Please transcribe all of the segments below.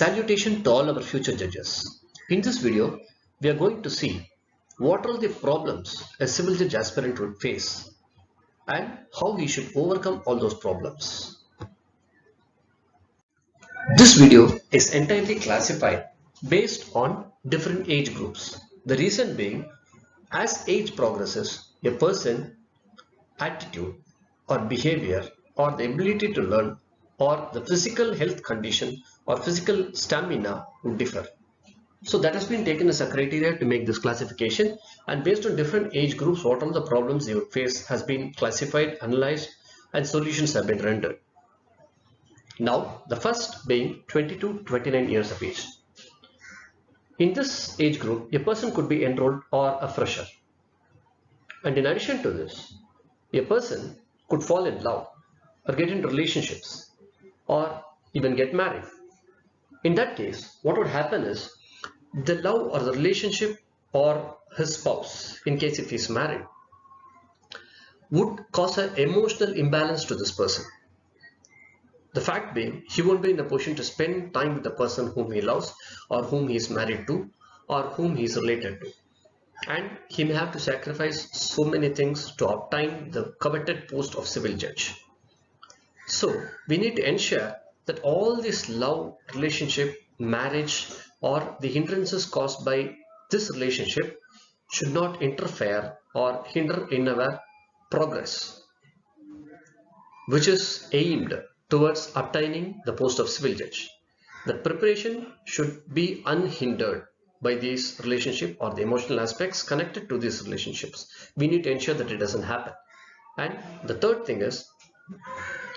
Salutation to all our future judges. In this video, we are going to see what are the problems a civil judge aspirant would face and how he should overcome all those problems. This video is entirely classified based on different age groups. The reason being, as age progresses, a person's attitude or behavior or the ability to learn or the physical health condition or physical stamina would differ. So that has been taken as a criteria to make this classification, and based on different age groups, what are the problems they would face has been classified, analyzed, and solutions have been rendered. Now, the first being 20 to 29 years of age. In this age group, a person could be enrolled or a fresher. And in addition to this, a person could fall in love or get into relationships or even get married. In that case, what would happen is the love or the relationship or his spouse, in case if he's married, would cause an emotional imbalance to this person. The fact being, he won't be in a position to spend time with the person whom he loves or whom he is married to or whom he is related to. And he may have to sacrifice so many things to obtain the coveted post of civil judge. So we need to ensure that all this love, relationship, marriage, or the hindrances caused by this relationship should not interfere or hinder in our progress, which is aimed towards obtaining the post of civil judge. The preparation should be unhindered by these relationship or the emotional aspects connected to these relationships. We need to ensure that it doesn't happen. And the third thing is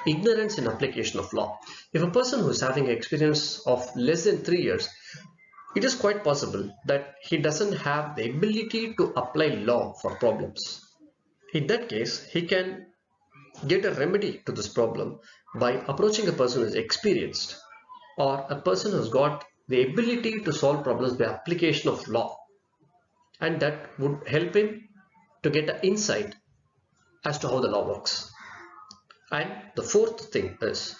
ignorance in application of law. If a person who is having experience of less than 3 years, it is quite possible that he doesn't have the ability to apply law for problems. In that case, he can get a remedy to this problem by approaching a person who is experienced or a person who has got the ability to solve problems by application of law, and that would help him to get an insight as to how the law works. And the fourth thing is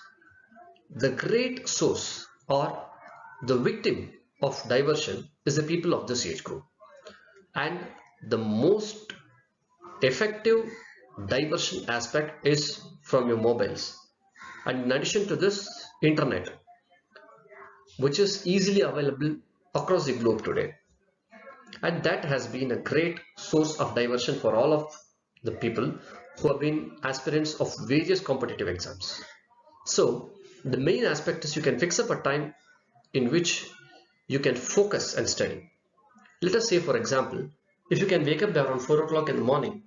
the great source or the victim of diversion is the people of this age group, and the most effective diversion aspect is from your mobiles, and in addition to this, internet, which is easily available across the globe today, and that has been a great source of diversion for all of the people who have been aspirants of various competitive exams. So the main aspect is you can fix up a time in which you can focus and study. Let us say, for example, if you can wake up around 4 o'clock in the morning,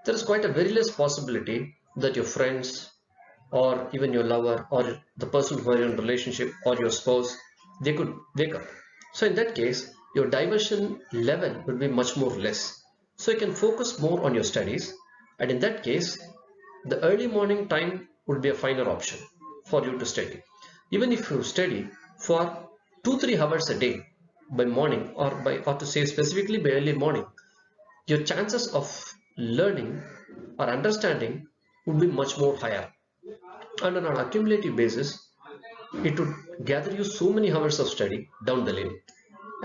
there is quite a very less possibility that your friends or even your lover or the person who are in a relationship or your spouse, they could wake up. So in that case, your diversion level will be much more less. So you can focus more on your studies, and in that case, the early morning time would be a finer option for you to study. Even if you study for 2-3 hours a day by morning or to say specifically by early morning, your chances of learning or understanding would be much more higher, and on an accumulative basis it would gather you so many hours of study down the lane.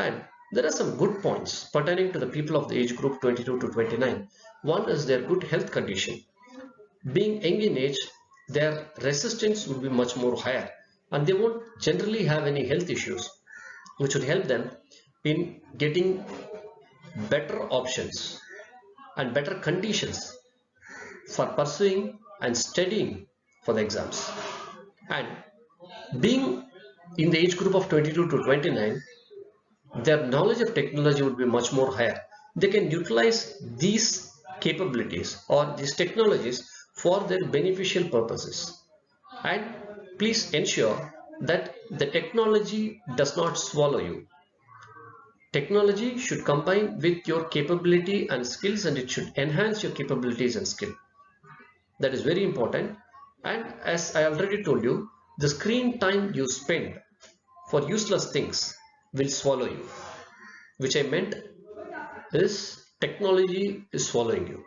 And there are some good points pertaining to the people of the age group 22 to 29. One is their good health condition. Being young in age, their resistance would be much more higher, and they won't generally have any health issues, which would help them in getting better options and better conditions for pursuing and studying for the exams. And being in the age group of 22 to 29, their knowledge of technology would be much more higher. They can utilize these capabilities or these technologies for their beneficial purposes. And please ensure that the technology does not swallow you. Technology should combine with your capability and skills, and it should enhance your capabilities and skill. That is very important. And as I already told you, the screen time you spend for useless things will swallow you, which I meant is technology is swallowing you.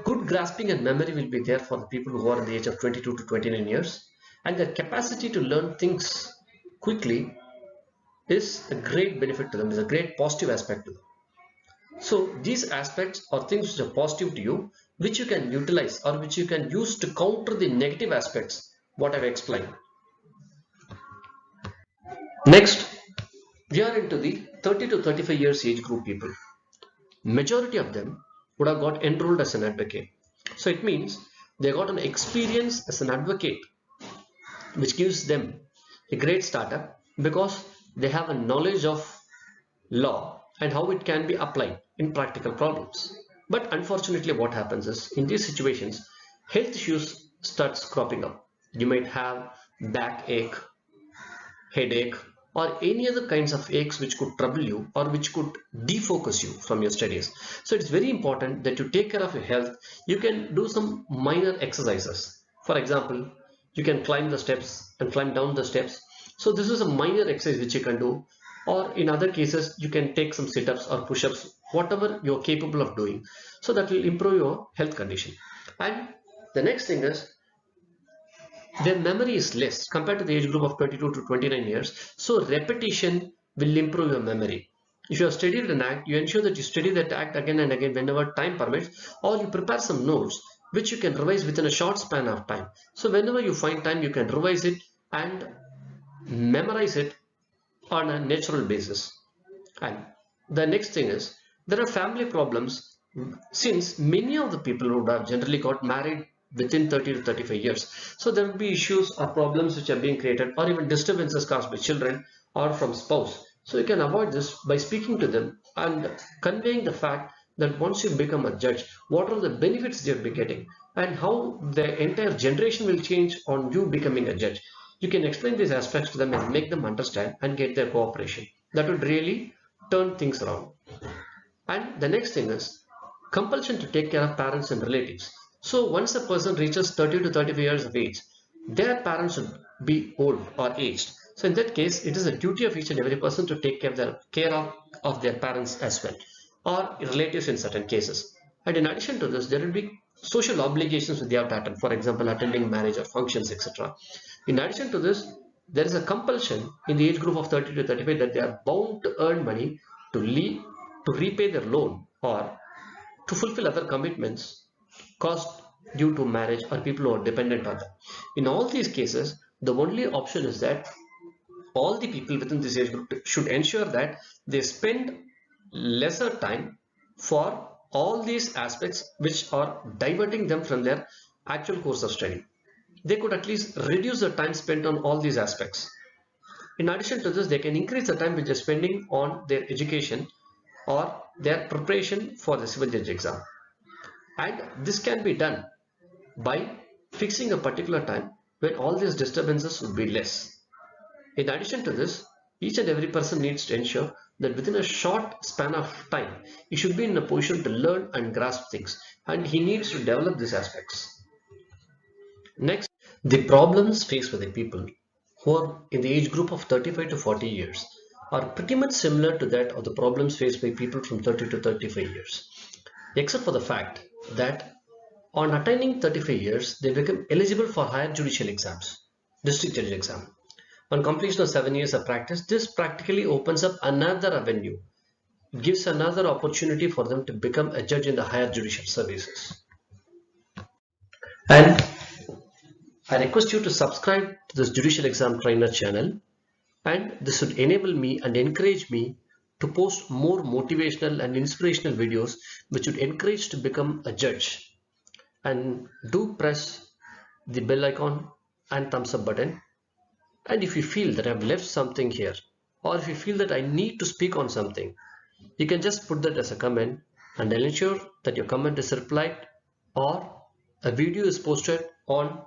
Good grasping and memory will be there for the people who are in the age of 22 to 29 years, and their capacity to learn things quickly is a great benefit to them, is a great positive aspect to them. So these aspects are things which are positive to you, which you can utilize or which you can use to counter the negative aspects what I've explained. Next, we are into the 30 to 35 years age group people. Majority of them would have got enrolled as an advocate. So it means they got an experience as an advocate, which gives them a great startup because they have a knowledge of law and how it can be applied in practical problems. But unfortunately, what happens is in these situations, health issues starts cropping up. You might have backache, headache, or any other kinds of aches which could trouble you or which could defocus you from your studies. So it's very important that you take care of your health. You can do some minor exercises. For example, you can climb the steps and climb down the steps. So this is a minor exercise which you can do, or in other cases you can take some sit-ups or push-ups, whatever you're capable of doing. So that will improve your health condition. And the next thing is their memory is less compared to the age group of 22 to 29 years. So repetition will improve your memory. If you have studied an act, you ensure that you study that act again and again whenever time permits, or you prepare some notes which you can revise within a short span of time. So whenever you find time, you can revise it and memorize it on a natural basis. And the next thing is there are family problems, since many of the people who have generally got married within 30 to 35 years. So there will be issues or problems which are being created, or even disturbances caused by children or from spouse. So you can avoid this by speaking to them and conveying the fact that once you become a judge, what are the benefits they'll be getting and how the entire generation will change on you becoming a judge. You can explain these aspects to them and make them understand and get their cooperation. That would really turn things around. And the next thing is compulsion to take care of parents and relatives. So once a person reaches 30 to 35 years of age, their parents should be old or aged. So in that case, it is a duty of each and every person to take care of their parents as well, or relatives in certain cases. And in addition to this, there will be social obligations that they have to attend, for example, attending marriage or functions, etc. In addition to this, there is a compulsion in the age group of 30 to 35 that they are bound to earn money to repay their loan or to fulfill other commitments caused due to marriage or people who are dependent on them. In all these cases, the only option is that all the people within this age group should ensure that they spend lesser time for all these aspects which are diverting them from their actual course of study. They could at least reduce the time spent on all these aspects. In addition to this, they can increase the time which they're spending on their education or their preparation for the civil judge exam. And this can be done by fixing a particular time when all these disturbances would be less. In addition to this, each and every person needs to ensure that within a short span of time, he should be in a position to learn and grasp things, and he needs to develop these aspects. Next, the problems faced by the people who are in the age group of 35 to 40 years are pretty much similar to that of the problems faced by people from 30 to 35 years, except for the fact that on attaining 35 years, they become eligible for higher judicial exams, district judge exam. On completion of 7 years of practice, this practically opens up another avenue. It gives another opportunity for them to become a judge in the higher judicial services. And I request you to subscribe to this Judicial Exam Trainer channel, and this would enable me and encourage me to post more motivational and inspirational videos which would encourage to become a judge. And do press the bell icon and thumbs up button. And if you feel that I've left something here, or if you feel that I need to speak on something, you can just put that as a comment, and I'll ensure that your comment is replied or a video is posted on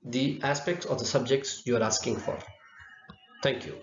the aspects of the subjects you are asking for. Thank you.